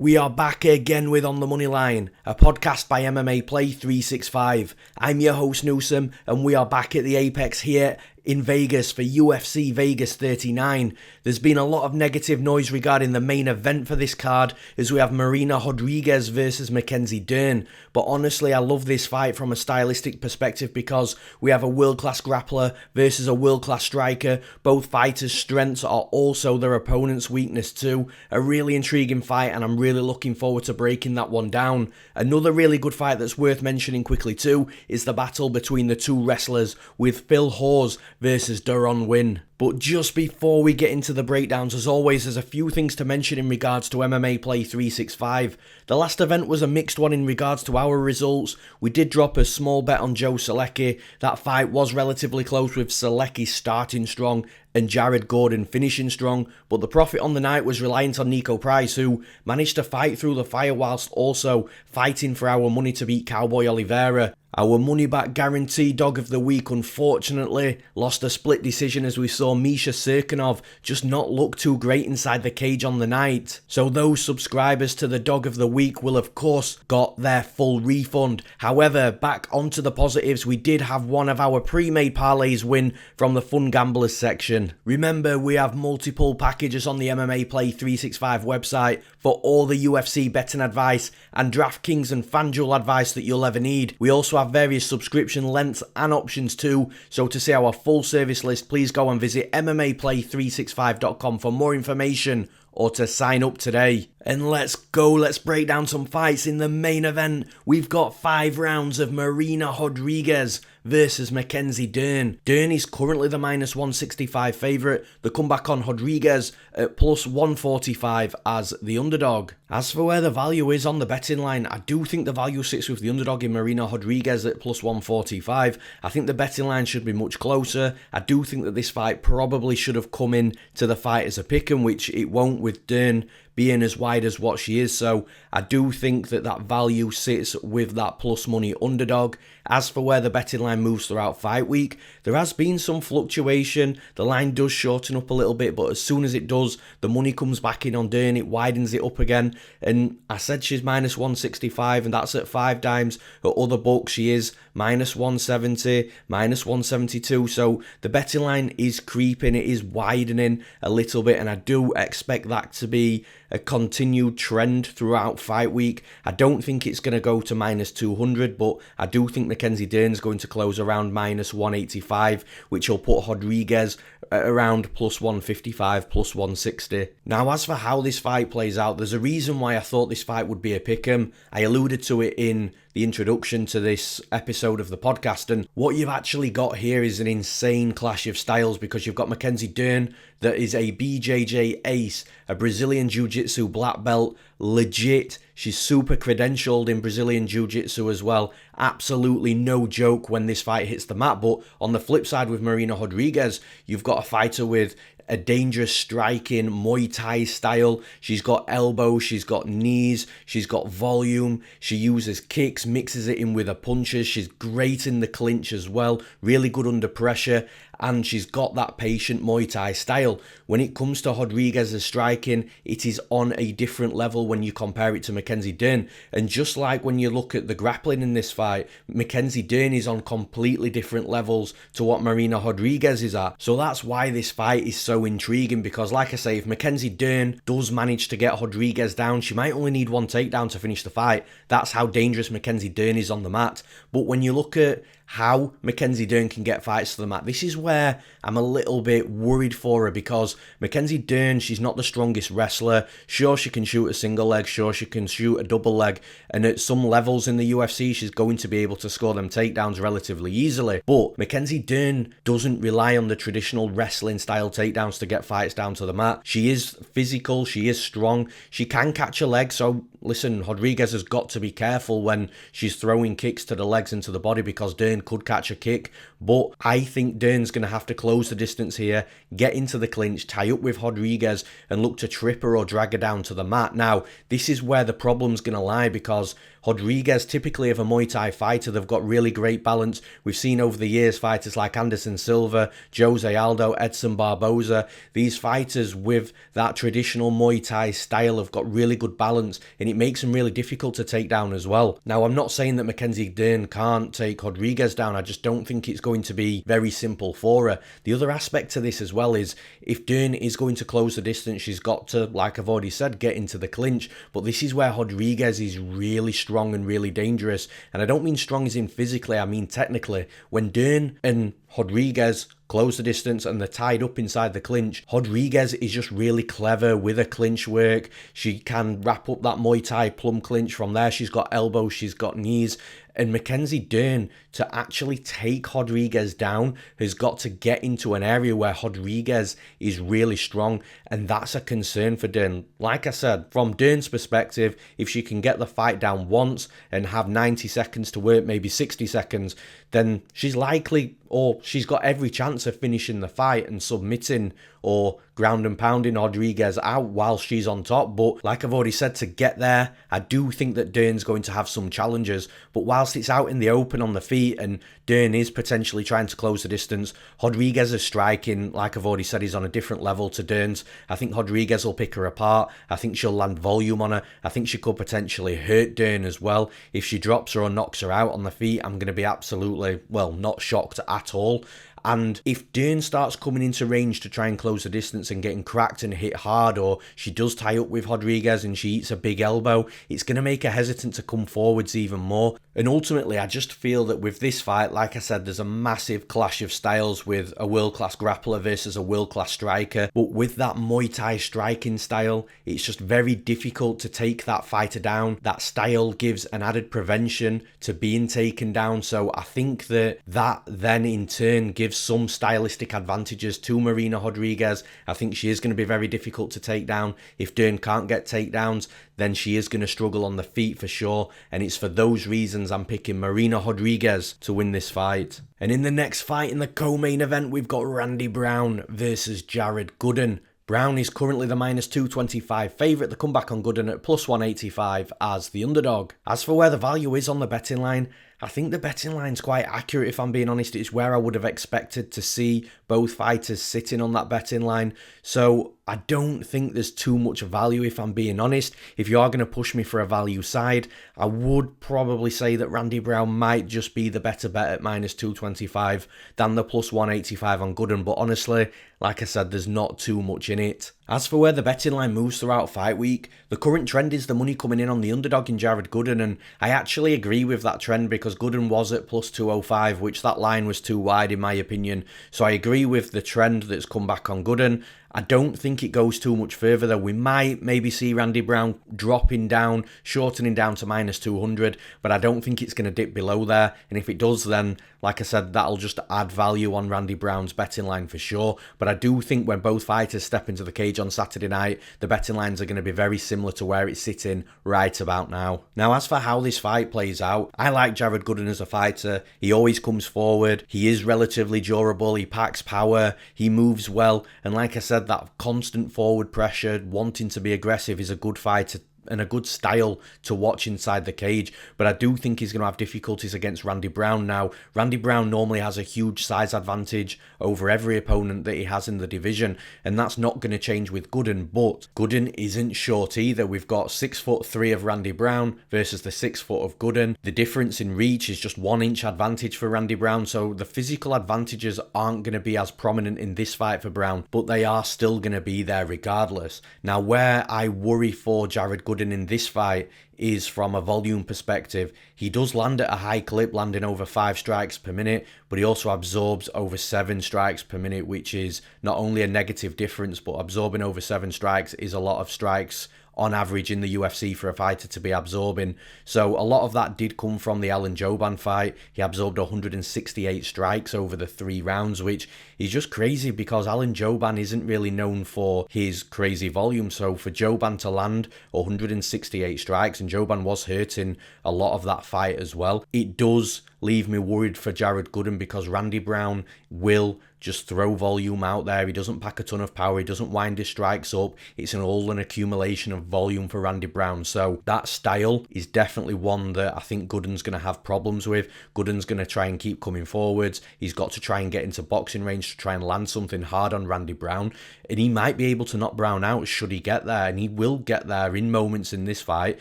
We are back again with On the Moneyline, a podcast by MMA Play 365. I'm your host Newsome, and we are back at the Apex here in Vegas for UFC Vegas 39. There's been a lot of negative noise regarding the main event for this card, as we have Marina Rodriguez versus Mackenzie Dern. But honestly, I love this fight from a stylistic perspective because we have a world-class grappler versus a world-class striker. Both fighters' strengths are also their opponent's weakness too. A really intriguing fight, and I'm really looking forward to breaking that one down. Another really good fight that's worth mentioning quickly too is the battle between the two wrestlers, with Hawes versus Deron Winn. But just before we get into the breakdowns, as always, there's a few things to mention in regards to MMA Play 365. The last event was a mixed one in regards to our results. We did drop a small bet on Joe Solecki. That fight was relatively close, with Solecki starting strong and Jared Gooden finishing strong, but the profit on the night was reliant on Niko Price, who managed to fight through the fire whilst also fighting for our money to beat Cowboy Oliveira. Our money back guarantee dog of the week unfortunately lost a split decision, as we saw Misha Serkinov just not look too great inside the cage on the night. So those subscribers to the dog of the week will of course got their full refund. However, back onto the positives, we did have one of our pre-made parlays win from the Fun Gamblers section. Remember, we have multiple packages on the MMA Play 365 website for all the UFC betting advice and DraftKings and FanDuel advice that you'll ever need. We also have various subscription lengths and options too, so to see our full service list, please go and visit MMAplay365.com for more information or to sign up today. And let's break down some fights. In the main event, we've got 5 rounds of Marina Rodriguez versus Mackenzie Dern. Dern is currently the -165 favourite. The comeback on Rodriguez at +145 as the underdog. As for where the value is on the betting line, I do think the value sits with the underdog in Marina Rodriguez at +145. I think the betting line should be much closer. I do think that this fight probably should have come in to the fight as a pick'em, which it won't, with Dern being as wide as what she is. So I do think that that value sits with that plus money underdog. As for where the betting line moves throughout fight week, there has been some fluctuation. The line does shorten up a little bit, but as soon as it does, the money comes back in on Dern, it widens it up again. And I said she's -165, and that's at 5 times. At other books, she is -170, -172. So the betting line is creeping, it is widening a little bit, and I do expect that to be a continued trend throughout fight week. I don't think it's going to go to -200, but I do think Mackenzie Dern's going to close around -185, which will put Rodriguez at around +155, +160. Now, as for how this fight plays out, there's a reason why I thought this fight would be a pick'em. I alluded to it in the introduction to this episode of the podcast, and what you've actually got here is an insane clash of styles, because you've got Mackenzie Dern that is a BJJ ace, a Brazilian Jiu-Jitsu black belt, legit. She's super credentialed in Brazilian Jiu-Jitsu as well. Absolutely no joke when this fight hits the mat. But on the flip side with Marina Rodriguez, you've got a fighter with a dangerous striking Muay Thai style. She's got elbows, she's got knees, she's got volume. She uses kicks, mixes it in with her punches. She's great in the clinch as well, really good under pressure, and she's got that patient Muay Thai style. When it comes to Rodriguez's striking, it is on a different level when you compare it to Mackenzie Dern. And just like when you look at the grappling in this fight, Mackenzie Dern is on completely different levels to what Marina Rodriguez is at. So that's why this fight is so intriguing, because like I say, if Mackenzie Dern does manage to get Rodriguez down, she might only need one takedown to finish the fight. That's how dangerous Mackenzie Dern is on the mat. But when you look at how Mackenzie Dern can get fights to the mat, this is where I'm a little bit worried for her, because Mackenzie Dern, she's not the strongest wrestler. Sure, she can shoot a single leg, sure, she can shoot a double leg, and at some levels in the UFC, she's going to be able to score them takedowns relatively easily. But Mackenzie Dern doesn't rely on the traditional wrestling style takedowns to get fights down to the mat. She is physical, she is strong, she can catch a leg, so listen, Rodriguez has got to be careful when she's throwing kicks to the legs and to the body, because Dern could catch a kick. But I think Dern's going to have to close the distance here, get into the clinch, tie up with Rodriguez, and look to trip her or drag her down to the mat. Now, this is where the problem's going to lie, because Rodriguez, typically of a Muay Thai fighter, they've got really great balance. We've seen over the years fighters like Anderson Silva, Jose Aldo, Edson Barboza. These fighters with that traditional Muay Thai style have got really good balance, and it makes them really difficult to take down as well. Now, I'm not saying that Mackenzie Dern can't take Rodriguez down. I just don't think it's going to be very simple for her. The other aspect to this as well is if Dern is going to close the distance, she's got to, like I've already said, get into the clinch. But this is where Rodriguez is really strong and really dangerous. And I don't mean strong as in physically, I mean technically. When Dern and Rodriguez close the distance and they're tied up inside the clinch, Rodriguez is just really clever with her clinch work. She can wrap up that Muay Thai plum clinch. From there, she's got elbows, she's got knees. And Mackenzie Dern, to actually take Rodriguez down, has got to get into an area where Rodriguez is really strong. And that's a concern for Dern. Like I said, from Dern's perspective, if she can get the fight down once and have 90 seconds to work, maybe 60 seconds, then she's likely, or she's got every chance of finishing the fight and submitting or ground and pounding Rodriguez out while she's on top. But like I've already said, to get there, I do think that Dern's going to have some challenges. But whilst it's out in the open on the feet and Dern is potentially trying to close the distance, Rodriguez's striking, like I've already said, is on a different level to Dern's. I think Rodriguez will pick her apart. I think she'll land volume on her. I think she could potentially hurt Dern as well. If she drops her or knocks her out on the feet, I'm going to be absolutely, well, not shocked at all. And if Dern starts coming into range to try and close the distance and getting cracked and hit hard, or she does tie up with Rodriguez and she eats a big elbow, it's going to make her hesitant to come forwards even more. And ultimately, I just feel that with this fight, like I said, there's a massive clash of styles with a world-class grappler versus a world-class striker. But with that Muay Thai striking style, it's just very difficult to take that fighter down. That style gives an added prevention to being taken down. So I think that then in turn gives some stylistic advantages to Marina Rodriguez. I think she is going to be very difficult to take down. If Dern can't get takedowns, then she is going to struggle on the feet for sure. And it's for those reasons I'm picking Marina Rodriguez to win this fight. And in the next fight in the co-main event, we've got Randy Brown versus Jared Gooden. Brown is currently the -225 favourite. The comeback on Gooden at +185 as the underdog. As for where the value is on the betting line, I think the betting line's quite accurate, if I'm being honest. It's where I would have expected to see both fighters sitting on that betting line. So I don't think there's too much value, if I'm being honest. If you are going to push me for a value side, I would probably say that Randy Brown might just be the better bet at -225 than the +185 on Gooden. But honestly, like I said, there's not too much in it. As for where the betting line moves throughout fight week, the current trend is the money coming in on the underdog in Jared Gooden, and I actually agree with that trend because Gooden was at +205, which that line was too wide in my opinion. So I agree with the trend that's come back on Gooden. I don't think it goes too much further though. We might maybe see Randy Brown dropping down, shortening down to -200, but I don't think it's going to dip below there. And if it does, then, like I said, that'll just add value on Randy Brown's betting line for sure. But I do think when both fighters step into the cage on Saturday night, the betting lines are going to be very similar to where it's sitting right about now. Now, as for how this fight plays out, I like Jared Gooden as a fighter. He always comes forward. He is relatively durable. He packs power. He moves well. And like I said, that constant forward pressure, wanting to be aggressive, is a good fighter and a good style to watch inside the cage. But I do think he's going to have difficulties against Randy Brown now. Randy Brown normally has a huge size advantage over every opponent that he has in the division, and that's not going to change with Gooden. But Gooden isn't short either. We've got 6'3" of Randy Brown versus the 6 foot of Gooden. The difference in reach is just 1 inch advantage for Randy Brown, so the physical advantages aren't going to be as prominent in this fight for Brown, but they are still going to be there regardless. Now, where I worry for Jared Gooden in this fight is from a volume perspective. He does land at a high clip, landing over 5 strikes per minute, but he also absorbs over 7 strikes per minute, which is not only a negative difference, but absorbing over 7 strikes is a lot of strikes on average in the UFC for a fighter to be absorbing. So a lot of that did come from the Alan Jouban fight. He absorbed 168 strikes over the 3 rounds, which is just crazy because Alan Jouban isn't really known for his crazy volume. So for Jouban to land 168 strikes, and Jouban was hurting a lot of that fight as well, it does leave me worried for Jared Gooden because Randy Brown will just throw volume out there. He doesn't pack a ton of power. He doesn't wind his strikes up. It's all an accumulation of volume for Randy Brown. So that style is definitely one that I think Gooden's going to have problems with. Gooden's going to try and keep coming forwards. He's got to try and get into boxing range to try and land something hard on Randy Brown. And he might be able to knock Brown out should he get there. And he will get there in moments in this fight.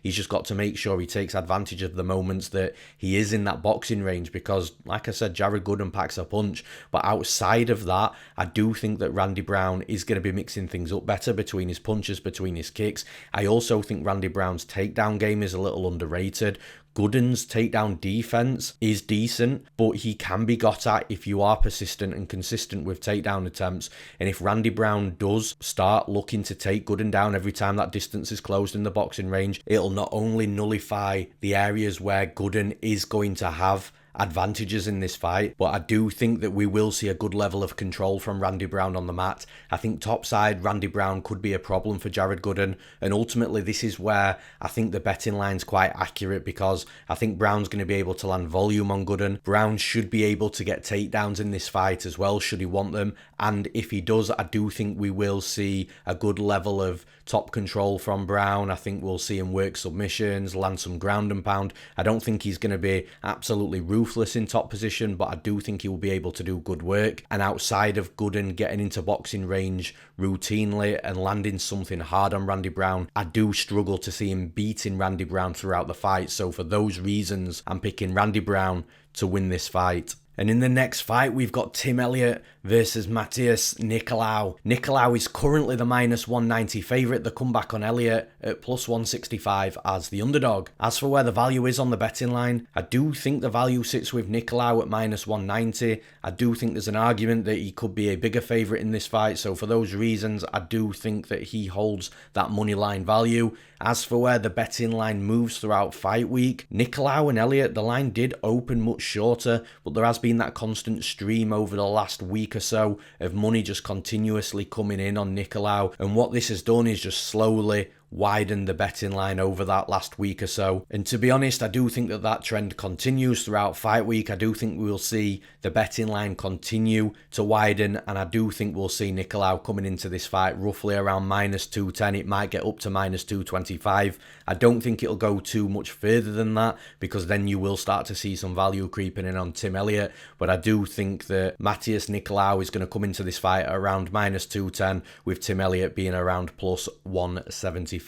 He's just got to make sure he takes advantage of the moments that he is in that boxing range. Because, like I said, Jared Gooden packs a punch. But outside of that, I do think that Randy Brown is going to be mixing things up better between his punches, between his kicks. I also think Randy Brown's takedown game is a little underrated. Gooden's takedown defense is decent, but he can be got at if you are persistent and consistent with takedown attempts. And if Randy Brown does start looking to take Gooden down every time that distance is closed in the boxing range, it'll not only nullify the areas where Gooden is going to have advantages in this fight, but I do think that we will see a good level of control from Randy Brown on the mat. I think topside Randy Brown could be a problem for Jared Gooden, and ultimately this is where I think the betting line's quite accurate, because I think Brown's going to be able to land volume on Gooden. Brown should be able to get takedowns in this fight as well, should he want them, and if he does, I do think we will see a good level of top control from Brown. I think we'll see him work submissions, land some ground and pound. I don't think he's going to be absolutely ruthless in top position, but I do think he will be able to do good work. And outside of Gooden getting into boxing range routinely and landing something hard on Randy Brown, I do struggle to see him beating Randy Brown throughout the fight. So for those reasons, I'm picking Randy Brown to win this fight. And in the next fight, we've got Tim Elliott versus Matheus Nicolau. Nicolau is currently the minus 190 favourite. The comeback on Elliott at plus 165 as the underdog. As for where the value is on the betting line, I do think the value sits with Nicolau at minus 190. I do think there's an argument that he could be a bigger favourite in this fight. So for those reasons, I do think that he holds that money line value. As for where the betting line moves throughout fight week, Nicolau and Elliott, the line did open much shorter, but there has been that constant stream over the last week or so of money just continuously coming in on Nicolau, and what this has done is just slowly widen the betting line over that last week or so. And to be honest, I do think that that trend continues throughout fight week. I do think we'll see the betting line continue to widen, and I do think we'll see Nicolau coming into this fight roughly around minus 210. It might get up to minus 225. I don't think it'll go too much further than that, because then you will start to see some value creeping in on Tim Elliott. But I do think that Matheus Nicolau is going to come into this fight around minus 210, with Tim Elliott being around plus 175.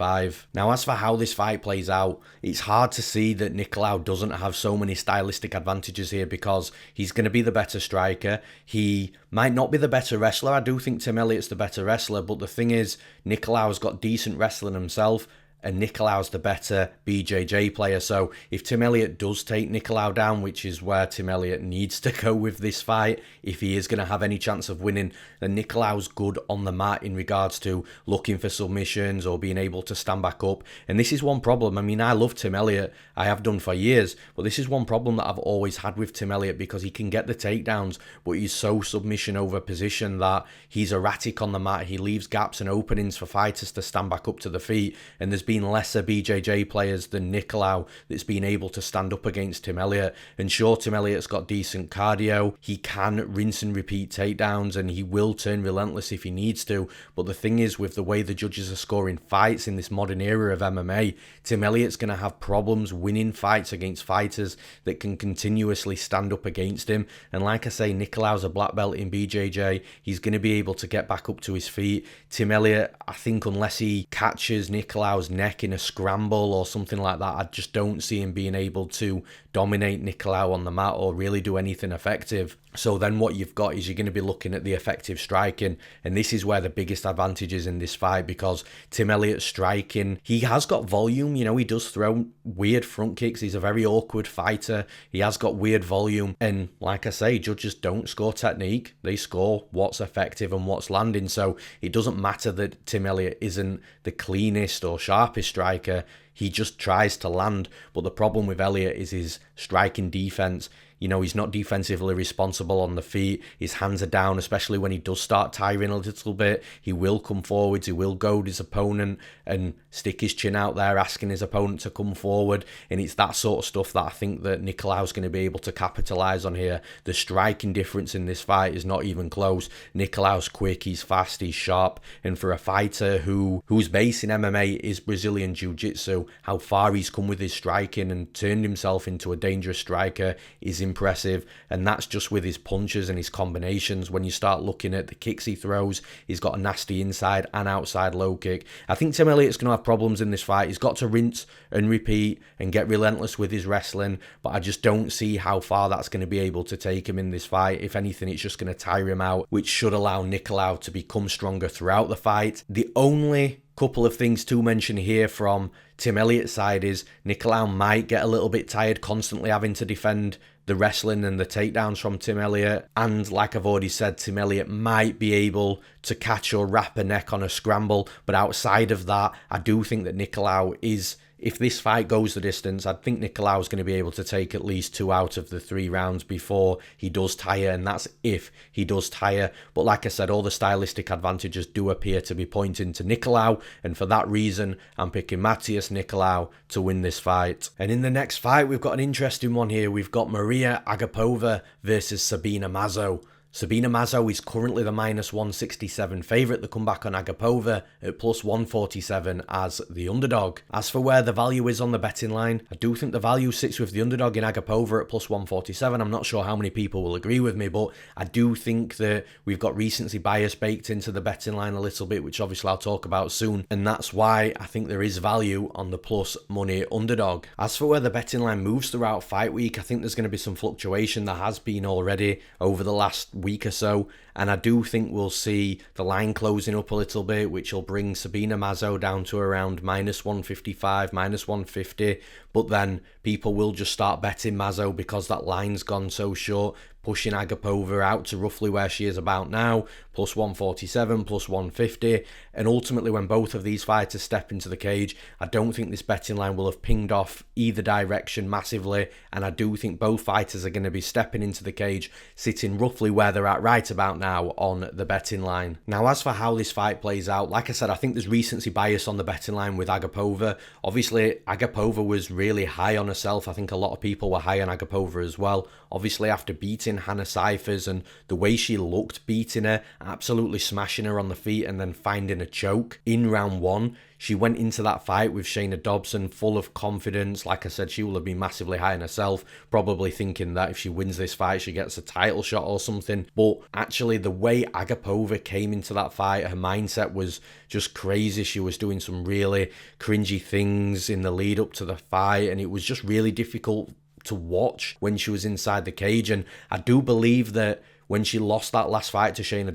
Now, as for how this fight plays out, it's hard to see that Nicolau doesn't have so many stylistic advantages here, because he's going to be the better striker. He might not be the better wrestler. I do think Tim Elliott's the better wrestler, but the thing is, Nicolau's got decent wrestling himself, and Nicolau's the better BJJ player. So if Tim Elliott does take Nicolau down, which is where Tim Elliott needs to go with this fight, if he is going to have any chance of winning, then Nicolau's good on the mat in regards to looking for submissions or being able to stand back up. And this is one problem. I mean, I love Tim Elliott. I have done for years. But this is one problem that I've always had with Tim Elliott, because he can get the takedowns, but he's so submission over position that he's erratic on the mat. He leaves gaps and openings for fighters to stand back up to the feet. And there's been lesser BJJ players than Nicolau that's been able to stand up against Tim Elliott. And sure, Tim Elliott's got decent cardio. He can rinse and repeat takedowns, and he will turn relentless if he needs to. But the thing is, with the way the judges are scoring fights in this modern era of MMA, Tim Elliott's going to have problems winning fights against fighters that can continuously stand up against him. And like I say, Nicolau's a black belt in BJJ. He's going to be able to get back up to his feet. Tim Elliott, I think unless he catches Nicolau's neck in a scramble or something like that, I just don't see him being able to dominate Nicolau on the mat or really do anything effective. So then what you've got is you're going to be looking at the effective striking, and this is where the biggest advantage is in this fight, because Tim Elliott's striking, he has got volume. You know, he does throw weird front kicks. He's a very awkward fighter. He has got weird volume, and like I say, judges don't score technique. They score what's effective and what's landing. So it doesn't matter that Tim Elliott isn't the cleanest or sharpest striker. He just tries to land. But the problem with Elliott is his striking defense. He's not defensively responsible on the feet. His hands are down, especially when he does start tiring a little bit. He will come forwards. He will goad his opponent and stick his chin out there, asking his opponent to come forward. And it's that sort of stuff that I think that Nicolau's going to be able to capitalize on here. The striking difference in this fight is not even close. Nicolau's quick, he's fast, he's sharp. And for a fighter whose base in MMA is Brazilian Jiu-Jitsu, how far he's come with his striking and turned himself into a dangerous striker is impressive. And that's just with his punches and his combinations. When you start looking at the kicks he throws, he's got a nasty inside and outside low kick. I think Tim Elliott's going to have problems in this fight. He's got to rinse and repeat and get relentless with his wrestling, but I just don't see how far that's going to be able to take him in this fight. If anything, it's just going to tire him out, which should allow Nicolau to become stronger throughout the fight. The only couple of things to mention here from Tim Elliott's side is Nicolau might get a little bit tired constantly having to defend the wrestling and the takedowns from Tim Elliott. And like I've already said, Tim Elliott might be able to catch or wrap a neck on a scramble. But outside of that, I do think that Nicolau is, if this fight goes the distance, I think Nicolau is going to be able to take at least 2 out of the 3 rounds before he does tire, and that's if he does tire. But like I said, all the stylistic advantages do appear to be pointing to Nicolau, and for that reason, I'm picking Matheus Nicolau to win this fight. And in the next fight, we've got an interesting one here. We've got Mariya Agapova versus Sabina Mazo. Sabina Mazo is currently the -167 favourite. The comeback on Agapova at +147 as the underdog. As for where the value is on the betting line, I do think the value sits with the underdog in Agapova at +147. I'm not sure how many people will agree with me, but I do think that we've got recency bias baked into the betting line a little bit, which obviously I'll talk about soon. And that's why I think there is value on the plus money underdog. As for where the betting line moves throughout fight week, I think there's going to be some fluctuation. There has been already over the last week or so, and I do think we'll see the line closing up a little bit, which will bring Sabina Mazo down to around -155, -150, but then people will just start betting Mazo because that line's gone so short, pushing Agapova out to roughly where she is about now, +147, +150, and ultimately when both of these fighters step into the cage, I don't think this betting line will have pinged off either direction massively, and I do think both fighters are going to be stepping into the cage, sitting roughly where they're at right about now on the betting line. Now, as for how this fight plays out, like I said, I think there's recency bias on the betting line with Agapova. Obviously, Agapova was really high on herself. I think a lot of people were high on Agapova as well. Obviously, after beating Hannah Cyphers and the way she looked beating her, absolutely smashing her on the feet and then finding a choke in round 1, she went into that fight with Shayna Dobson full of confidence. Like I said, she will have been massively high on herself, probably thinking that if she wins this fight, she gets a title shot or something. But actually, the way Agapova came into that fight, her mindset was just crazy. She was doing some really cringy things in the lead up to the fight, and it was just really difficult to watch when she was inside the cage. And I do believe that when she lost that last fight to Shayna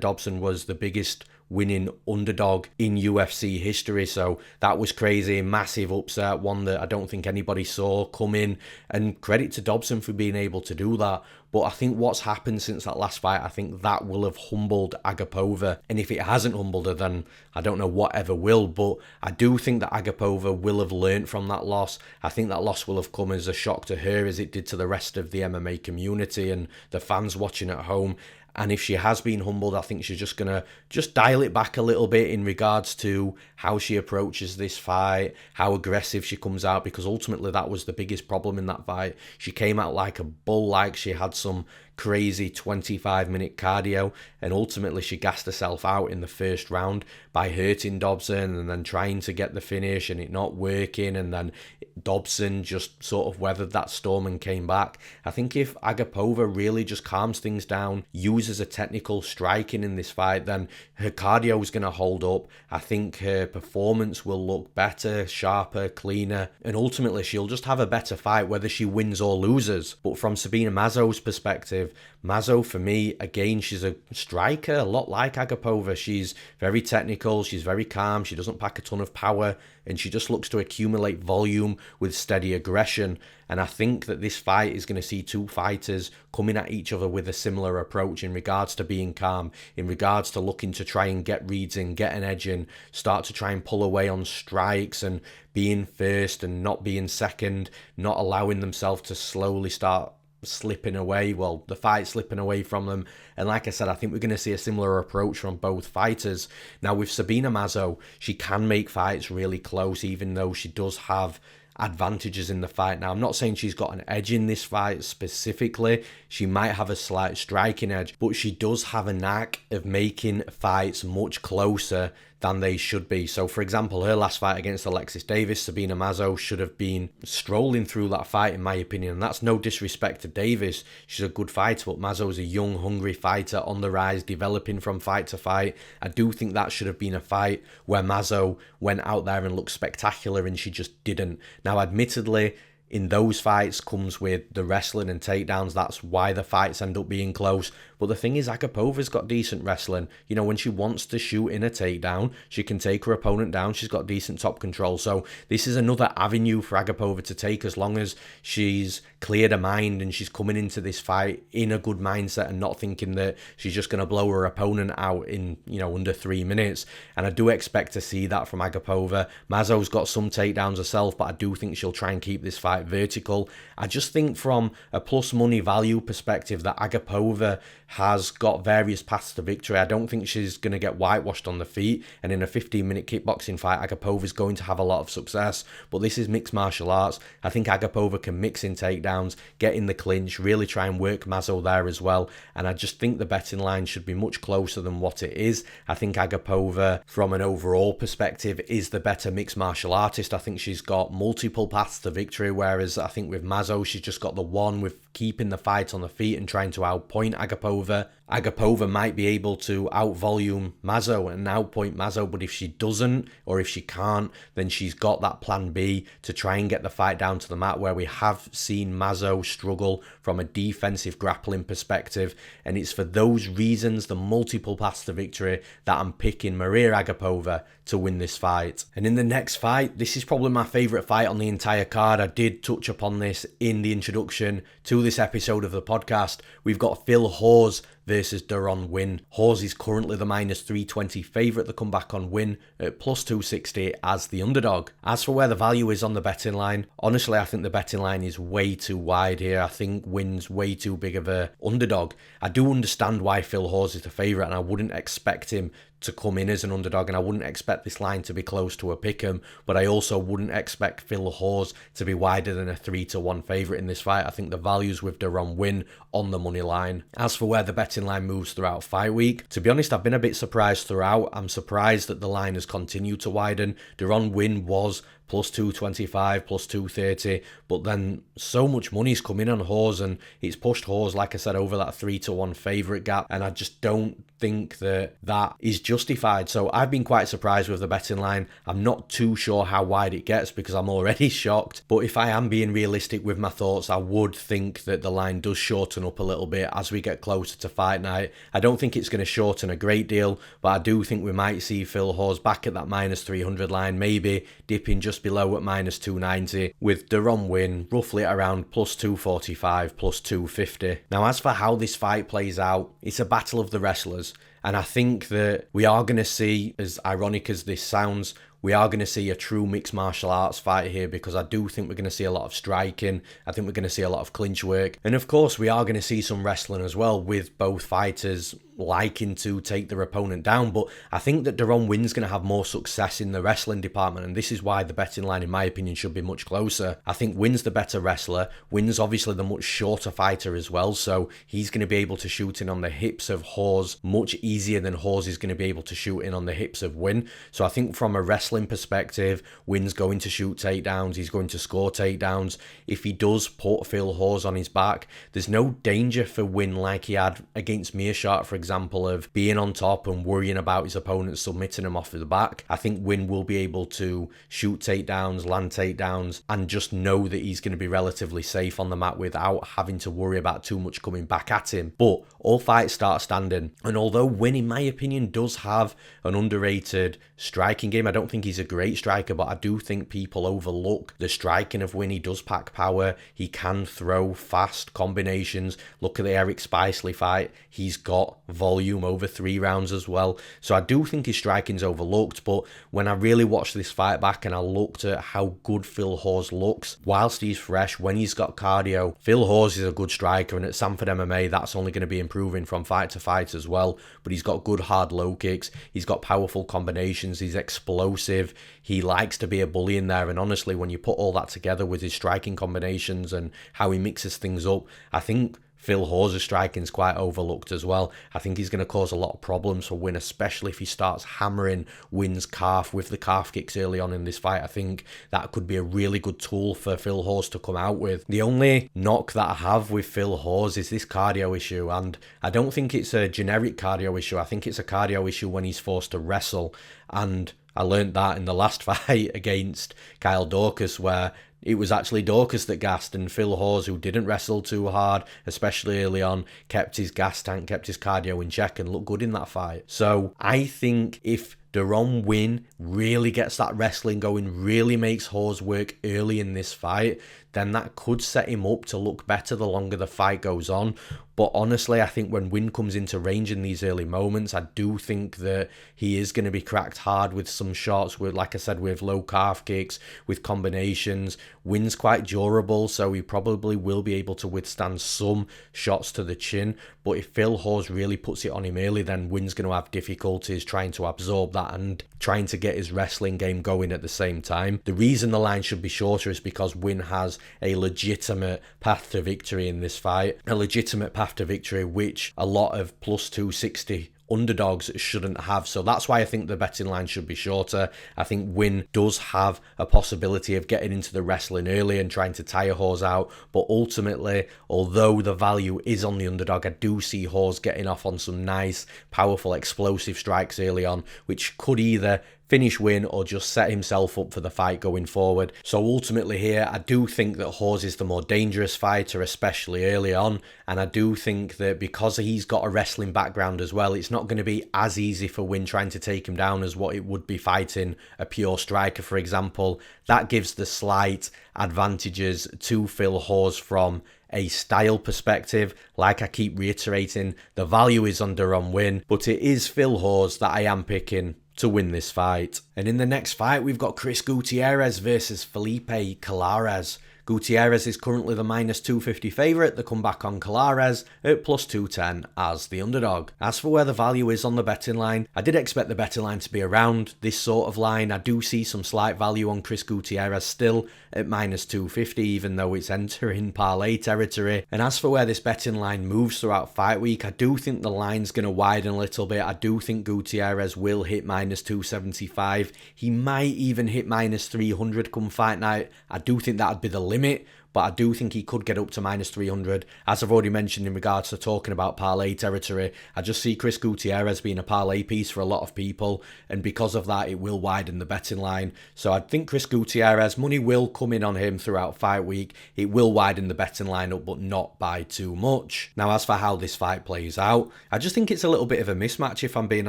Dobson was the biggest winning underdog in UFC history. So that was crazy, massive upset, one that I don't think anybody saw coming, and credit to Dobson for being able to do that. But I think what's happened since that last fight, I think that will have humbled Agapova. And if it hasn't humbled her, then I don't know whatever will. But I do think that Agapova will have learnt from that loss. I think that loss will have come as a shock to her as it did to the rest of the MMA community and the fans watching at home. And if she has been humbled, I think she's just going to dial it back a little bit in regards to how she approaches this fight, how aggressive she comes out, because ultimately that was the biggest problem in that fight. She came out like a bull, like she had some crazy 25-minute cardio, and ultimately she gassed herself out in the first round by hurting Dobson and then trying to get the finish and it not working, and then Dobson just sort of weathered that storm and came back. I think if Agapova really just calms things down, uses a technical striking in this fight, then her cardio is going to hold up. I think her performance will look better, sharper, cleaner, and ultimately she'll just have a better fight whether she wins or loses. But from Sabina Mazo's perspective, Mazo, for me, again, she's a striker, a lot like Agapova. She's very technical, she's very calm, she doesn't pack a ton of power, and she just looks to accumulate volume with steady aggression. And I think that this fight is going to see two fighters coming at each other with a similar approach in regards to being calm, in regards to looking to try and get reads in, get an edge in, start to try and pull away on strikes and being first and not being second, not allowing themselves to slowly start slipping away. Well, the fight slipping away from them. And like I said, I think we're going to see a similar approach from both fighters. Now with Sabina Mazo, she can make fights really close, even though she does have advantages in the fight. Now, I'm not saying she's got an edge in this fight specifically. She might have a slight striking edge, but she does have a knack of making fights much closer than they should be. So, for example, her last fight against Alexis Davis, Sabina Mazo should have been strolling through that fight, in my opinion. And that's no disrespect to Davis. She's a good fighter, but Mazo's a young, hungry fighter on the rise, developing from fight to fight. I do think that should have been a fight where Mazo went out there and looked spectacular, and she just didn't. Now, admittedly, in those fights comes with the wrestling and takedowns. That's why the fights end up being close. But the thing is, Agapova's got decent wrestling. You know, when she wants to shoot in a takedown, she can take her opponent down. She's got decent top control. So this is another avenue for Agapova to take, as long as she's cleared her mind and she's coming into this fight in a good mindset and not thinking that she's just going to blow her opponent out in, you know, under 3 minutes. And I do expect to see that from Agapova. Mazo's got some takedowns herself, but I do think she'll try and keep this fight vertical. I just think from a plus money value perspective that Agapova has got various paths to victory. I don't think she's going to get whitewashed on the feet, and in a 15-minute kickboxing fight, Agapova is going to have a lot of success. But this is mixed martial arts. I think Agapova can mix in takedowns, get in the clinch, really try and work Mazo there as well. And I just think the betting line should be much closer than what it is. I think Agapova, from an overall perspective, is the better mixed martial artist. I think she's got multiple paths to victory, whereas I think with Mazo, she's just got the one with keeping the fight on the feet and trying to outpoint Agapova. Agapova might be able to outvolume Mazo and outpoint Mazo, but if she doesn't, or if she can't, then she's got that plan B to try and get the fight down to the mat, where we have seen Mazo struggle from a defensive grappling perspective. And it's for those reasons, the multiple paths to victory, that I'm picking Mariya Agapova to win this fight. And in the next fight, this is probably my favourite fight on the entire card. I did touch upon this in the introduction to this episode of the podcast. We've got Phil Hawes versus Deron Winn. Hawes is currently the minus 320 favourite to come back on Winn at plus 260 as the underdog. As for where the value is on the betting line, honestly, I think the betting line is way too wide here. I think Winn's way too big of a underdog. I do understand why Phil Hawes is the favourite, and I wouldn't expect him to come in as an underdog, and I wouldn't expect this line to be close to a pick'em, but I also wouldn't expect Phil Hawes to be wider than a 3-1 favourite in this fight. I think the value's with Deron Winn on the money line. As for where the betting line moves throughout fight week, to be honest, I've been a bit surprised throughout. I'm surprised that the line has continued to widen. Deron Winn was plus 225, plus 230, but then so much money's come in on Hawes, and it's pushed Hawes, like I said, over that 3-1 favourite gap, and I just don't think that that is justified. So I've been quite surprised with the betting line. I'm not too sure how wide it gets because I'm already shocked, but if I am being realistic with my thoughts, I would think that the line does shorten up a little bit as we get closer to fight night. I don't think it's going to shorten a great deal, but I do think we might see Phil Hawes back at that minus 300 line, maybe dipping just below at minus 290, with Deron Winn roughly at around plus 245, plus 250. Now, as for how this fight plays out, it's a battle of the wrestlers, and I think that we are going to see, as ironic as this sounds, we are going to see a true mixed martial arts fight here, because I do think we're going to see a lot of striking. I think we're going to see a lot of clinch work. And of course, we are going to see some wrestling as well, with both fighters liking to take their opponent down. But I think that Deron Winn's going to have more success in the wrestling department, and this is why the betting line, in my opinion, should be much closer. I think Winn's the better wrestler. Winn's obviously the much shorter fighter as well, so he's going to be able to shoot in on the hips of Hawes much easier than Hawes is going to be able to shoot in on the hips of Winn. So I think from a wrestling perspective, Winn's going to shoot takedowns, he's going to score takedowns. If he does put Phil Hawes on his back, there's no danger for Winn like he had against Meerschaert, for example, of being on top and worrying about his opponent submitting him off of the back. I think Winn will be able to shoot takedowns, land takedowns, and just know that he's going to be relatively safe on the mat without having to worry about too much coming back at him. But all fights start standing, and although Winn, in my opinion, does have an underrated striking game, I don't think he's a great striker, but I do think people overlook the striking of Winn. He does pack power, he can throw fast combinations. Look at the Eric Spicely fight, he's got volume over 3 rounds as well. So I do think his striking's overlooked, but when I really watched this fight back and I looked at how good Phil Hawes looks whilst he's fresh, when he's got cardio, Phil Hawes is a good striker, and at Sanford MMA that's only going to be improving from fight to fight as well. But he's got good hard low kicks, he's got powerful combinations, he's explosive, he likes to be a bully in there, and honestly when you put all that together with his striking combinations and how he mixes things up, I think Phil Hawes' striking is quite overlooked as well. I think he's going to cause a lot of problems for Winn, especially if he starts hammering Winn's calf with the calf kicks early on in this fight. I think that could be a really good tool for Phil Hawes to come out with. The only knock that I have with Phil Hawes is this cardio issue, and I don't think it's a generic cardio issue. I think it's a cardio issue when he's forced to wrestle, and I learned that in the last fight against Kyle Dorcas, where it was actually Dorcas that gassed, and Phil Hawes, who didn't wrestle too hard, especially early on, kept his gas tank, kept his cardio in check and looked good in that fight. So I think if Deron Winn really gets that wrestling going, really makes Hawes work early in this fight, then that could set him up to look better the longer the fight goes on. But honestly, I think when Winn comes into range in these early moments, I do think that he is going to be cracked hard with some shots, with, like I said, with low calf kicks, with combinations. Winn's quite durable, so he probably will be able to withstand some shots to the chin. But if Phil Hawes really puts it on him early, then Winn's going to have difficulties trying to absorb that and trying to get his wrestling game going at the same time. The reason the line should be shorter is because Winn has a legitimate path to victory in this fight. A legitimate path to victory which a lot of plus 260 underdogs shouldn't have. So that's why I think the betting line should be shorter. I think Winn does have a possibility of getting into the wrestling early and trying to tire Hawes out. But ultimately, although the value is on the underdog, I do see Hawes getting off on some nice, powerful, explosive strikes early on, which could either finish Winn or just set himself up for the fight going forward. So ultimately here, I do think that Hawes is the more dangerous fighter, especially early on. And I do think that because he's got a wrestling background as well, it's not going to be as easy for Winn trying to take him down as what it would be fighting a pure striker, for example. That gives the slight advantages to Phil Hawes from a style perspective. Like I keep reiterating, the value is on Deron Winn, but it is Phil Hawes that I am picking to win this fight. And in the next fight, we've got Chris Gutierrez versus Felipe Colares. Gutierrez is currently the minus 250 favourite. The comeback on Colares at plus 210 as the underdog. As for where the value is on the betting line, I did expect the betting line to be around this sort of line. I do see some slight value on Chris Gutierrez still at minus 250, even though it's entering parlay territory. And as for where this betting line moves throughout fight week, I do think the line's going to widen a little bit. I do think Gutierrez will hit minus 275. He might even hit minus 300 come fight night. I do think that'd be the limit, but I do think he could get up to minus 300. As I've already mentioned in regards to talking about parlay territory, I just see Chris Gutierrez being a parlay piece for a lot of people, and because of that, it will widen the betting line. So I think Chris Gutierrez, money will come in on him throughout fight week. It will widen the betting line up, but not by too much. Now, as for how this fight plays out, I just think it's a little bit of a mismatch, if I'm being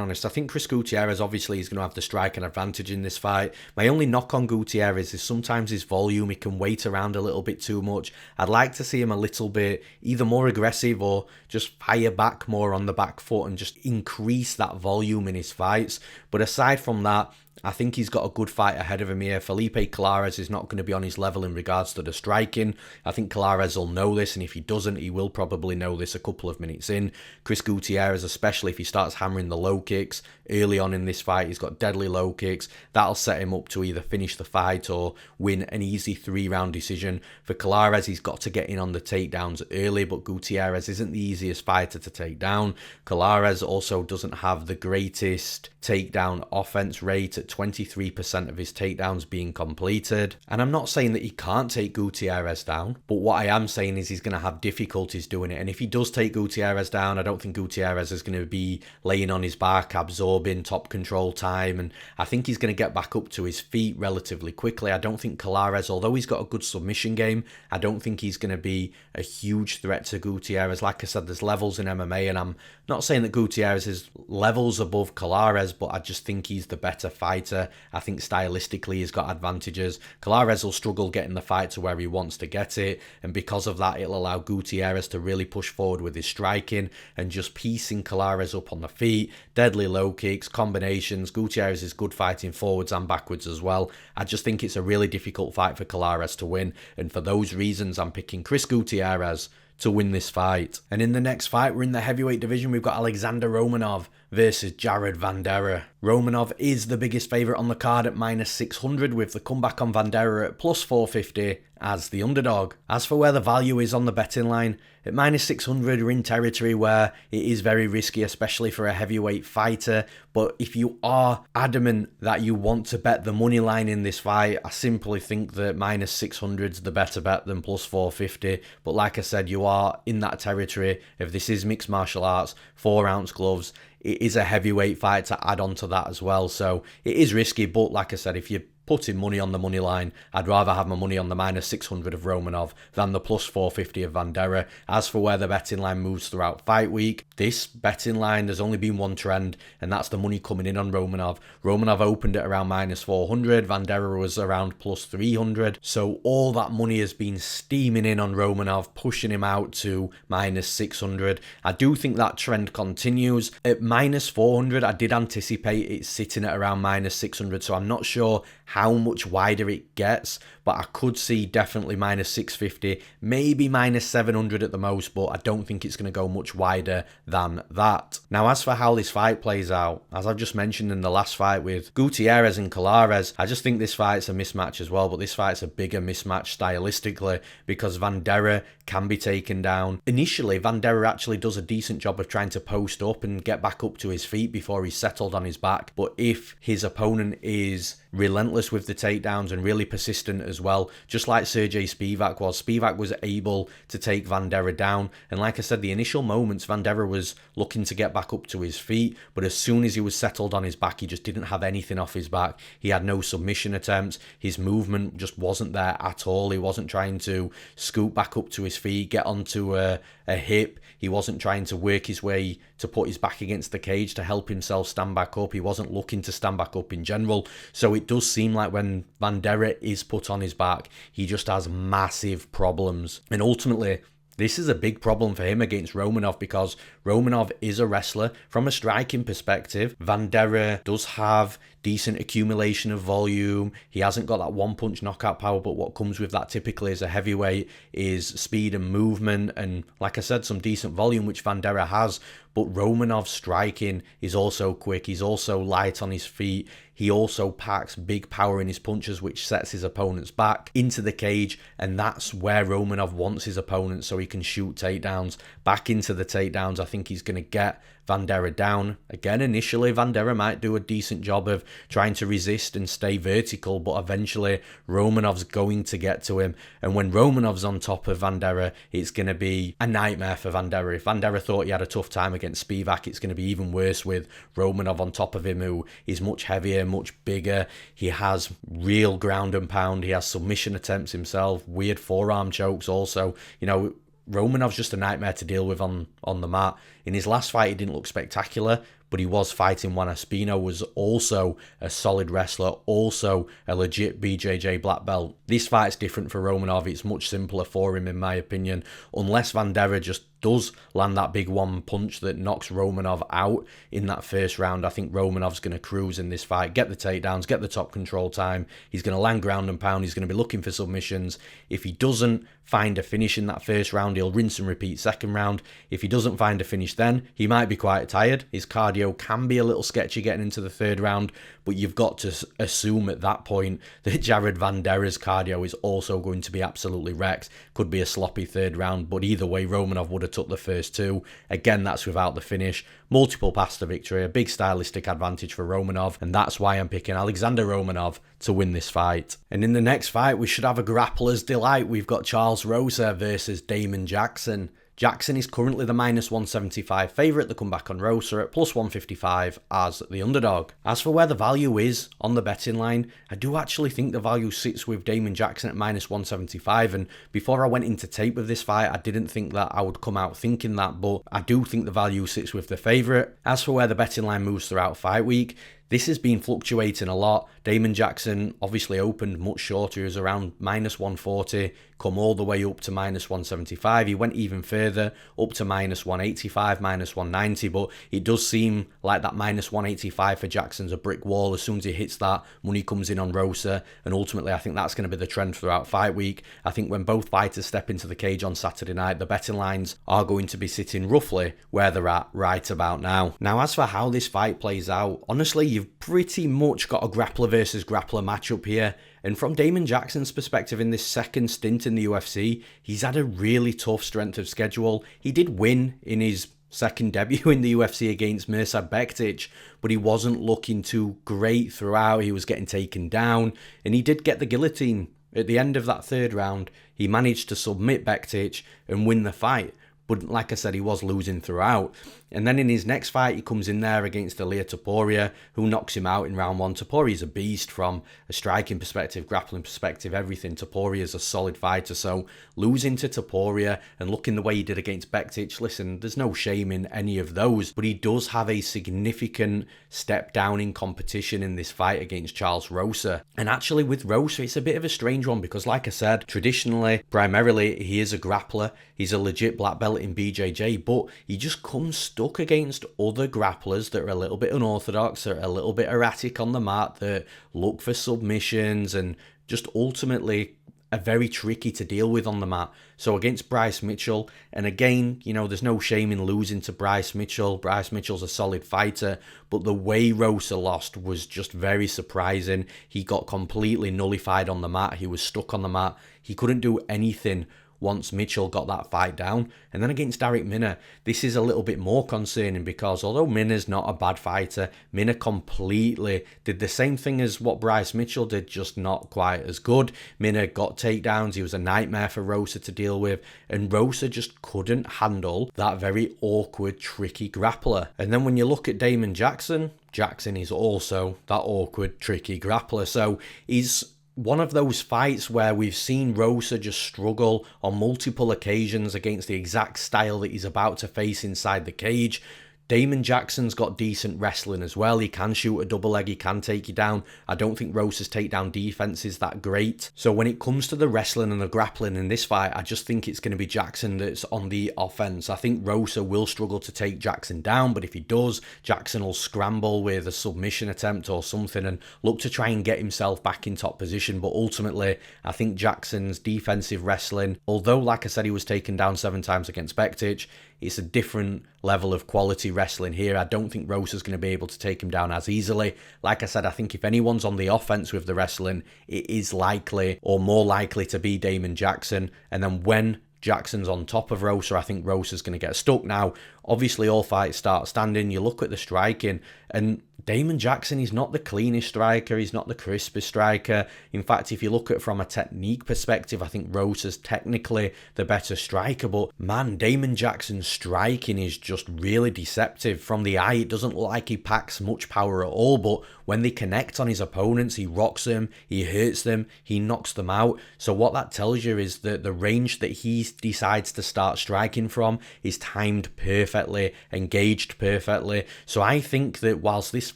honest. I think Chris Gutierrez obviously is going to have the striking advantage in this fight. My only knock on Gutierrez is sometimes his volume. He can wait around a little bit too much. I'd like to see him a little bit either more aggressive or just fire back more on the back foot and just increase that volume in his fights. But aside from that, I think he's got a good fight ahead of him here. Felipe Colares is not going to be on his level in regards to the striking. I think Colares will know this, and if he doesn't, he will probably know this a couple of minutes in. Chris Gutierrez, especially if he starts hammering the low kicks early on in this fight, he's got deadly low kicks. That'll set him up to either finish the fight or win an easy 3-round decision. For Colares, he's got to get in on the takedowns early, but Gutierrez isn't the easiest fighter to take down. Colares also doesn't have the greatest takedown offense rate at 23% of his takedowns being completed. And I'm not saying that he can't take Gutierrez down, but what I am saying is he's going to have difficulties doing it. And if he does take Gutierrez down, I don't think Gutierrez is going to be laying on his back, absorbing top control time. And I think he's going to get back up to his feet relatively quickly. I don't think Colares, although he's got a good submission game, I don't think he's going to be a huge threat to Gutierrez. Like I said, there's levels in MMA, and I'm not saying that Gutierrez is levels above Colares, but I just think he's the better fighter fighter. I think stylistically he's got advantages. Colares will struggle getting the fight to where he wants to get it, and because of that, it'll allow Gutierrez to really push forward with his striking and just piecing Colares up on the feet. Deadly low kicks, combinations. Gutierrez is good fighting forwards and backwards as well. I just think it's a really difficult fight for Colares to win, and for those reasons, I'm picking Chris Gutierrez to win this fight. And in the next fight, we're in the heavyweight division. We've got Alexandr Romanov versus Jared Vanderaa. Romanov is the biggest favourite on the card at -600, with the comeback on Vanderaa at +450 as the underdog. As for where the value is on the betting line, at -600 we're in territory where it is very risky, especially for a heavyweight fighter. But if you are adamant that you want to bet the money line in this fight, I simply think that -600 is the better bet than +450. But like I said, you are in that territory. If this is mixed martial arts, 4-ounce gloves, it is a heavyweight fight to add on to that as well. So it is risky, but like I said, if you putting money on the money line, I'd rather have my money on the -600 of Romanov than the +450 of Vanderaa. As for where the betting line moves throughout fight week, this betting line, there's only been one trend, and that's the money coming in on Romanov. Romanov opened at around -400, Vanderaa was around +300, so all that money has been steaming in on Romanov, pushing him out to -600. I do think that trend continues. At -400, I did anticipate it sitting at around -600, so I'm not sure how much wider it gets, but I could see definitely -650, maybe -700 at the most, but I don't think it's going to go much wider than that. Now, as for how this fight plays out, as I've just mentioned in the last fight with Gutierrez and Colares, I just think this fight's a mismatch as well, but this fight's a bigger mismatch stylistically because Vanderaa can be taken down. Initially, Vanderaa actually does a decent job of trying to post up and get back up to his feet before he's settled on his back, but if his opponent is relentless with the takedowns and really persistent as well, just like Sergey Spivak was. Spivak was able to take Vanderaa down, and like I said, the initial moments Vanderaa was looking to get back up to his feet, but as soon as he was settled on his back, he just didn't have anything off his back. He had no submission attempts, his movement just wasn't there at all. He wasn't trying to scoot back up to his feet, get onto a hip. He wasn't trying to work his way to put his back against the cage to help himself stand back up. He wasn't looking to stand back up in general. So it does seem like when Vanderaa is put on his back, he just has massive problems. And ultimately, this is a big problem for him against Romanov because Romanov is a wrestler. From a striking perspective, Vanderaa does have decent accumulation of volume. He hasn't got that one-punch knockout power, but what comes with that typically as a heavyweight is speed and movement and, like I said, some decent volume, which Vanderaa has. But Romanov's striking is also quick. He's also light on his feet. He also packs big power in his punches, which sets his opponents back into the cage, and that's where Romanov wants his opponents so he can shoot takedowns. Back into the takedowns, I think he's going to get Vanderaa down. Again, initially, Vanderaa might do a decent job of trying to resist and stay vertical, but eventually Romanov's going to get to him. And when Romanov's on top of Vanderaa, it's going to be a nightmare for Vanderaa. If Vanderaa thought he had a tough time against Spivak, it's going to be even worse with Romanov on top of him, who is much heavier, much bigger. He has real ground and pound. He has submission attempts himself, weird forearm chokes also. You know, Romanov's just a nightmare to deal with on the mat. In his last fight, he didn't look spectacular, but he was fighting Juan Espino, was also a solid wrestler, also a legit BJJ black belt. This fight's different for Romanov. It's much simpler for him, in my opinion, unless Vanderaa just does land that big one punch that knocks Romanov out in that first round. I think Romanov's going to cruise in this fight, get the takedowns, get the top control time. He's going to land ground and pound. He's going to be looking for submissions. If he doesn't find a finish in that first round, he'll rinse and repeat second round. If he doesn't find a finish then, he might be quite tired. His cardio can be a little sketchy getting into the third round, but you've got to assume at that point that Jared Vandeera's cardio is also going to be absolutely wrecked. Could be a sloppy third round, but either way, Romanov would have took the first two. Again, that's without the finish. Multiple paths to victory, a big stylistic advantage for Romanov, and that's why I'm picking Alexandr Romanov to win this fight. And in the next fight, we should have a grappler's delight. We've got Charles Rosa versus Damon Jackson. Jackson is currently the -175 favourite. The comeback on Rosa at +155 as the underdog. As for where the value is on the betting line, I do actually think the value sits with Damon Jackson at -175. And before I went into tape with this fight, I didn't think that I would come out thinking that, but I do think the value sits with the favourite. As for where the betting line moves throughout fight week, this has been fluctuating a lot. Damon Jackson obviously opened much shorter. He was around -140, come all the way up to -175. He went even further, up to -185, -190, but it does seem like that -185 for Jackson's a brick wall. As soon as he hits that, money comes in on Rosa, and ultimately I think that's going to be the trend throughout fight week. I think when both fighters step into the cage on Saturday night, the betting lines are going to be sitting roughly where they're at right about now. Now, as for how this fight plays out, honestly, you've pretty much got a grappler versus grappler matchup here. And from Damon Jackson's perspective in this second stint in the UFC, he's had a really tough strength of schedule. He did win in his second debut in the UFC against Mirsad Bektic, but he wasn't looking too great throughout. He was getting taken down, and he did get the guillotine. At the end of that third round, he managed to submit Bektic and win the fight. But like I said, he was losing throughout. And then in his next fight, he comes in there against Elliott, who knocks him out in round one. Toporia's a beast from a striking perspective, grappling perspective, everything. Toporia's a solid fighter. So losing to Topuria and looking the way he did against Bektic, listen, there's no shame in any of those. But he does have a significant step down in competition in this fight against Charles Rosa. And actually with Rosa, it's a bit of a strange one because like I said, traditionally, primarily, he is a grappler. He's a legit black belt in BJJ, but he just comes stuck against other grapplers that are a little bit unorthodox, that are a little bit erratic on the mat, that look for submissions and just ultimately are very tricky to deal with on the mat. So against Bryce Mitchell, and again, you know, there's no shame in losing to Bryce Mitchell. Bryce Mitchell's a solid fighter, but the way Rosa lost was just very surprising. He got completely nullified on the mat. He was stuck on the mat. He couldn't do anything once Mitchell got that fight down. And then against Darrick Minner, this is a little bit more concerning because although Minner's not a bad fighter, Minner completely did the same thing as what Bryce Mitchell did, just not quite as good. Minner got takedowns, he was a nightmare for Rosa to deal with, and Rosa just couldn't handle that very awkward, tricky grappler. And then when you look at Damon Jackson, Jackson is also that awkward, tricky grappler. So he's one of those fights where we've seen Rosa just struggle on multiple occasions against the exact style that he's about to face inside the cage. Damon Jackson's got decent wrestling as well. He can shoot a double leg, he can take you down. I don't think Rosa's takedown defense is that great. So when it comes to the wrestling and the grappling in this fight, I just think it's going to be Jackson that's on the offense. I think Rosa will struggle to take Jackson down, but if he does, Jackson will scramble with a submission attempt or something and look to try and get himself back in top position. But ultimately, I think Jackson's defensive wrestling, although like I said, he was taken down 7 times against Bektic, it's a different level of quality wrestling here. I don't think Rosa's going to be able to take him down as easily. Like I said, I think if anyone's on the offense with the wrestling, it is likely or more likely to be Damon Jackson. And then when Jackson's on top of Rosa, I think Rosa's going to get stuck. Now, obviously, all fights start standing. You look at the striking, and Damon Jackson is not the cleanest striker. He's not the crispest striker. In fact, if you look at it from a technique perspective, I think Rosa's technically the better striker. But man, Damon Jackson's striking is just really deceptive. From the eye, it doesn't look like he packs much power at all. But when they connect on his opponents, he rocks them, he hurts them, he knocks them out. So what that tells you is that the range that he decides to start striking from is timed perfectly, engaged perfectly. So I think that whilst this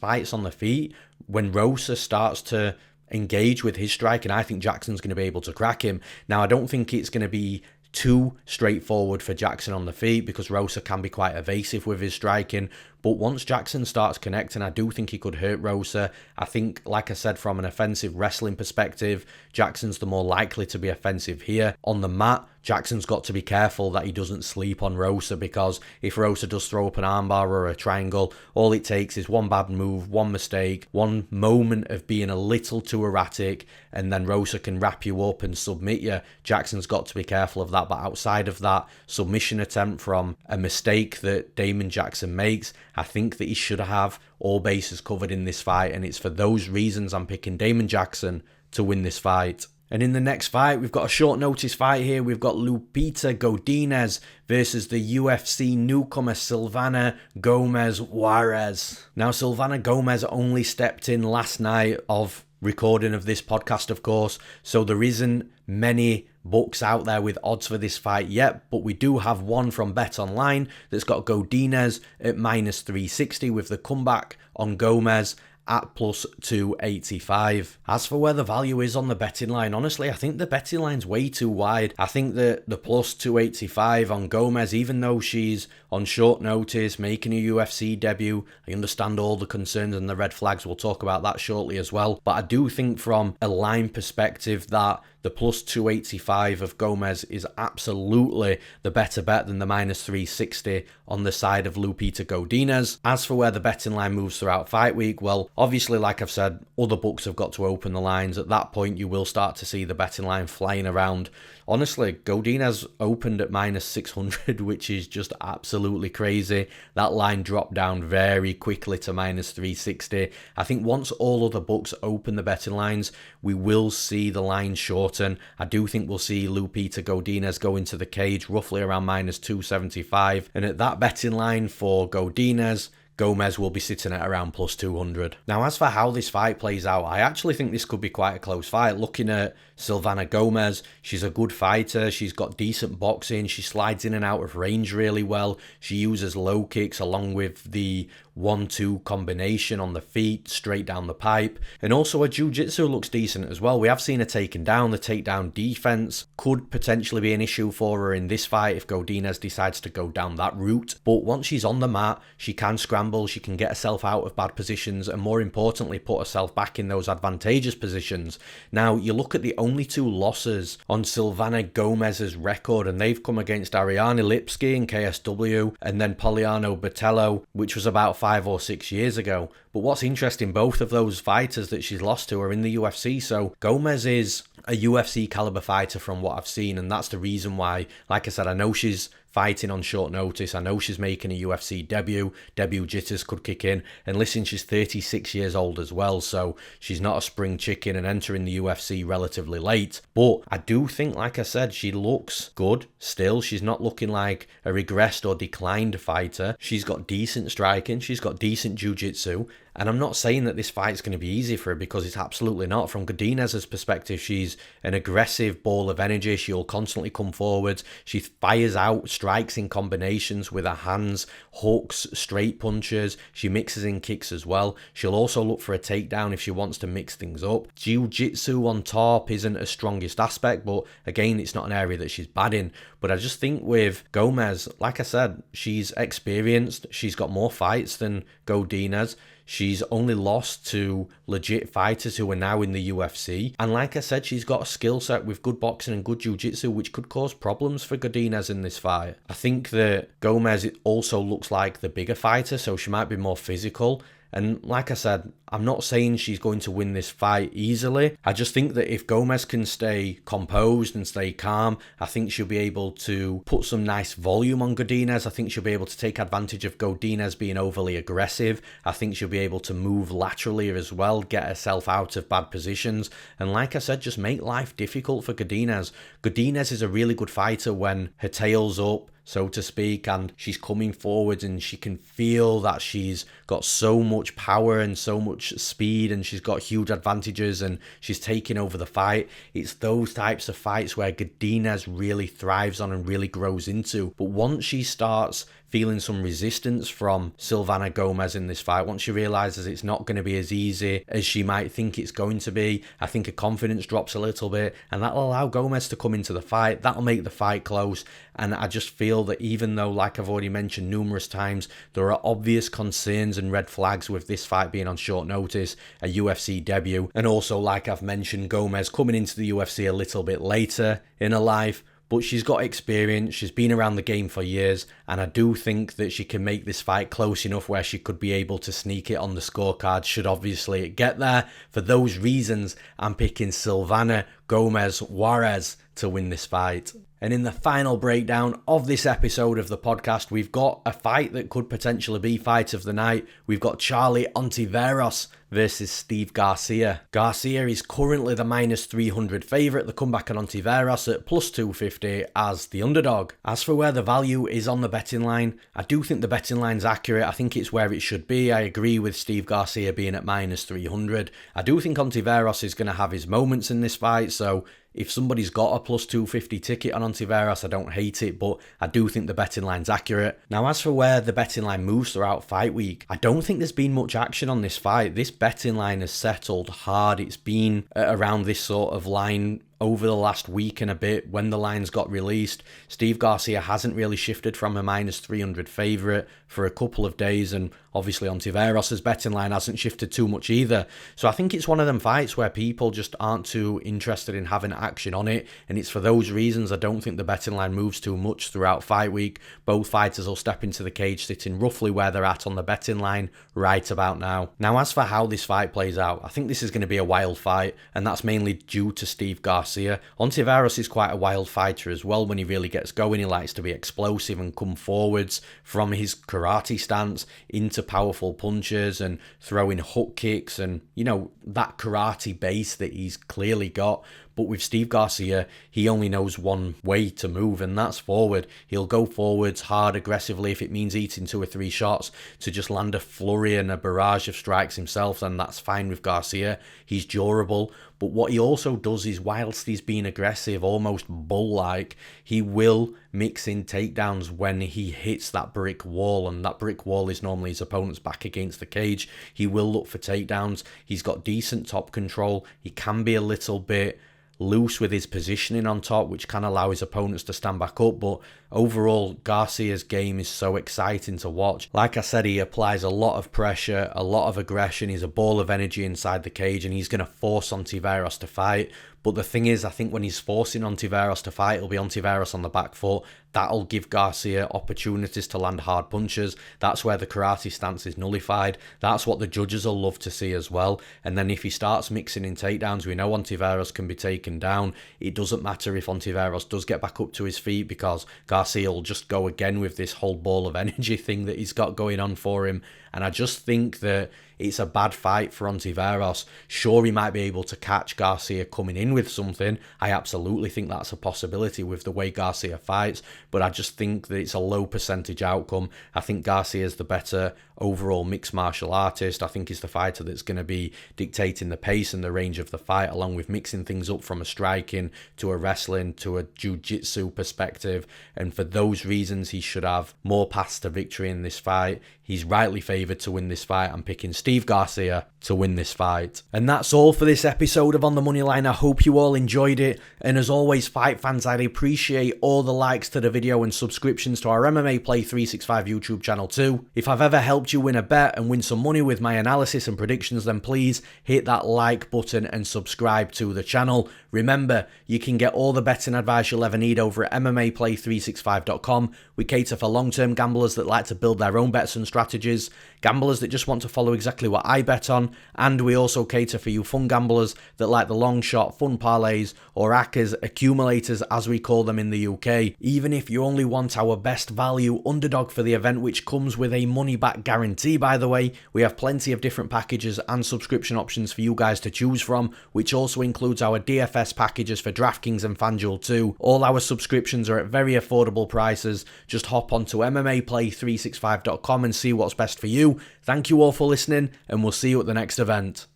fight's on the feet, when Rosa starts to engage with his striking, I think Jackson's going to be able to crack him. Now, I don't think it's going to be too straightforward for Jackson on the feet because Rosa can be quite evasive with his striking. But once Jackson starts connecting, I do think he could hurt Rosa. I think, like I said, from an offensive wrestling perspective, Jackson's the more likely to be offensive here. On the mat, Jackson's got to be careful that he doesn't sleep on Rosa, because if Rosa does throw up an armbar or a triangle, all it takes is one bad move, one mistake, one moment of being a little too erratic, and then Rosa can wrap you up and submit you. Jackson's got to be careful of that. But outside of that submission attempt from a mistake that Damon Jackson makes, I think that he should have all bases covered in this fight, and it's for those reasons I'm picking Damon Jackson to win this fight. And in the next fight, we've got a short notice fight here. We've got Lupita Godinez versus the UFC newcomer Silvana Juarez. Now, Silvana Gomez only stepped in last night of recording of this podcast, of course, so there isn't many books out there with odds for this fight yet, but we do have one from Bet Online that's got Godinez at -360 with the comeback on Gomez. at plus 285. As for where the value is on the betting line, honestly, I think the betting line's way too wide. I think that the plus 285 on Gomez, even though she's on short notice, making a UFC debut, I understand all the concerns and the red flags. We'll talk about that shortly as well. But I do think from a line perspective that the plus 285 of Gomez is absolutely the better bet than the minus 360 on the side of Lupita Godinez. As for where the betting line moves throughout fight week, well, obviously, like I've said, other books have got to open the lines. At that point, you will start to see the betting line flying around. Honestly, Godinez opened at minus 600, which is just absolutely crazy. That line dropped down very quickly to minus 360. I think once all other books open the betting lines, we will see the line shorten. I do think we'll see Lupita Godinez go into the cage roughly around minus 275. And at that betting line for Godinez, Gomez will be sitting at around plus 200. Now, as for how this fight plays out, I actually think this could be quite a close fight. Looking at Silvana Gomez, she's a good fighter. She's got decent boxing. She slides in and out of range really well. She uses low kicks along with the 1-2 combination on the feet, straight down the pipe. And also her jiu-jitsu looks decent as well. We have seen her taken down. The takedown defense could potentially be an issue for her in this fight if Godinez decides to go down that route. But once she's on the mat, she can scramble, she can get herself out of bad positions, and more importantly, put herself back in those advantageous positions. Now, you look at the only two losses on Silvana Gomez's record, and they've come against Ariane Lipski in KSW, and then Poliano Botello, which was about 5 or 6 years ago. But what's interesting, both of those fighters that she's lost to are in the UFC, so Gomez is a UFC caliber fighter from what I've seen, and that's the reason why, like I said, I know she's fighting on short notice. I know she's making a UFC debut. Debut jitters could kick in. And listen, she's 36 years old as well, so she's not a spring chicken and entering the UFC relatively late. But I do think, like I said, she looks good still. She's not looking like a regressed or declined fighter. She's got decent striking. She's got decent jiu-jitsu. And I'm not saying that this fight's going to be easy for her, because it's absolutely not. From Godinez's perspective, she's an aggressive ball of energy. She'll constantly come forward. She fires out strikes in combinations with her hands, hooks, straight punches. She mixes in kicks as well. She'll also look for a takedown if she wants to mix things up. Jiu-jitsu on top isn't her strongest aspect, but again, it's not an area that she's bad in. But I just think with Gomez, like I said, she's experienced. She's got more fights than Godinez. She's only lost to legit fighters who are now in the UFC. And like I said, she's got a skill set with good boxing and good jiu-jitsu, which could cause problems for Godinez in this fight. I think that Gomez also looks like the bigger fighter, so she might be more physical. And like I said, I'm not saying she's going to win this fight easily. I just think that if Gomez can stay composed and stay calm, I think she'll be able to put some nice volume on Godinez. I think she'll be able to take advantage of Godinez being overly aggressive. I think she'll be able to move laterally as well, get herself out of bad positions. And like I said, just make life difficult for Godinez. Godinez is a really good fighter when her tail's up, so to speak, and she's coming forward and she can feel that she's got so much power and so much speed and she's got huge advantages and she's taking over the fight. It's those types of fights where Godinez really thrives on and really grows into. But once she starts feeling some resistance from Silvana Gomez in this fight, once she realizes it's not going to be as easy as she might think it's going to be, I think her confidence drops a little bit, and that'll allow Gomez to come into the fight. That'll make the fight close. And I just feel that even though, like I've already mentioned numerous times, there are obvious concerns and red flags with this fight being on short notice, a UFC debut, and also, like I've mentioned, Gomez coming into the UFC a little bit later in her life, but she's got experience, she's been around the game for years, and I do think that she can make this fight close enough where she could be able to sneak it on the scorecard should obviously it get there. For those reasons, I'm picking Silvana Gomez Juarez to win this fight. And in the final breakdown of this episode of the podcast, we've got a fight that could potentially be fight of the night. We've got Charlie Ontiveros versus Steve Garcia. Garcia is currently the minus 300 favourite. The comeback on Ontiveros at plus 250 as the underdog. As for where the value is on the betting line, I do think the betting line's accurate. I think it's where it should be. I agree with Steve Garcia being at minus 300. I do think Ontiveros is going to have his moments in this fight, so if somebody's got a plus 250 ticket on Ontiveros, I don't hate it, but I do think the betting line's accurate. Now, as for where the betting line moves throughout fight week, I don't think there's been much action on this fight. This betting line has settled hard. It's been around this sort of line over the last week and a bit. When the lines got released, Steve Garcia hasn't really shifted from a minus 300 favourite for a couple of days, and obviously Ontiveros' betting line hasn't shifted too much either. So I think it's one of them fights where people just aren't too interested in having action on it, and it's for those reasons I don't think the betting line moves too much throughout fight week. Both fighters will step into the cage sitting roughly where they're at on the betting line right about now. Now, as for how this fight plays out, I think this is going to be a wild fight, and that's mainly due to Steve Garcia. Ontiveros is quite a wild fighter as well. When he really gets going, he likes to be explosive and come forwards from his karate stance into powerful punches and throwing hook kicks and, you know, that karate base that he's clearly got. But with Steve Garcia, he only knows one way to move, and that's forward. He'll go forwards hard, aggressively. If it means eating 2 or 3 shots to just land a flurry and a barrage of strikes himself, then that's fine with Garcia. He's durable. But what he also does is, whilst he's being aggressive, almost bull-like, he will mix in takedowns when he hits that brick wall, and that brick wall is normally his opponent's back against the cage. He will look for takedowns. He's got decent top control. He can be a little bit loose with his positioning on top, which can allow his opponents to stand back up, but overall Garcia's game is so exciting to watch. Like I said, he applies a lot of pressure, a lot of aggression. He's a ball of energy inside the cage, and he's going to force Ontiveros to fight. But the thing is, I think when he's forcing Ontiveros to fight, it'll be Ontiveros on the back foot. That'll give Garcia opportunities to land hard punches. That's where the karate stance is nullified. That's what the judges will love to see as well. And then if he starts mixing in takedowns, we know Ontiveros can be taken down. It doesn't matter if Ontiveros does get back up to his feet, because Garcia will just go again with this whole ball of energy thing that he's got going on for him. And I just think that it's a bad fight for Ontiveros. Sure, he might be able to catch Garcia coming in with something. I absolutely think that's a possibility with the way Garcia fights, but I just think that it's a low percentage outcome. I think Garcia is the better overall mixed martial artist. I think he's the fighter that's going to be dictating the pace and the range of the fight, along with mixing things up from a striking to a wrestling to a jiu-jitsu perspective. And for those reasons, he should have more paths to victory in this fight. He's rightly favoured to win this fight. I'm picking Steve Garcia to win this fight. And that's all for this episode of On the Moneyline. I hope you all enjoyed it. And as always, fight fans, I'd appreciate all the likes to the video and subscriptions to our MMA Play 365 YouTube channel too. If I've ever helped you win a bet and win some money with my analysis and predictions, then please hit that like button and subscribe to the channel. Remember, you can get all the betting advice you'll ever need over at MMAplay365.com. We cater for long-term gamblers that like to build their own bets and strategies, gamblers that just want to follow exactly what I bet on, and we also cater for you fun gamblers that like the long shot, fun parlays, or ACCAs, accumulators as we call them in the UK. Even if you only want our best value underdog for the event, which comes with a money back guarantee, by the way, we have plenty of different packages and subscription options for you guys to choose from, which also includes our DFS packages for DraftKings and FanDuel too. All our subscriptions are at very affordable prices. Just hop onto MMAplay365.com and see what's best for you. Thank you all for listening, and we'll see you at the next event.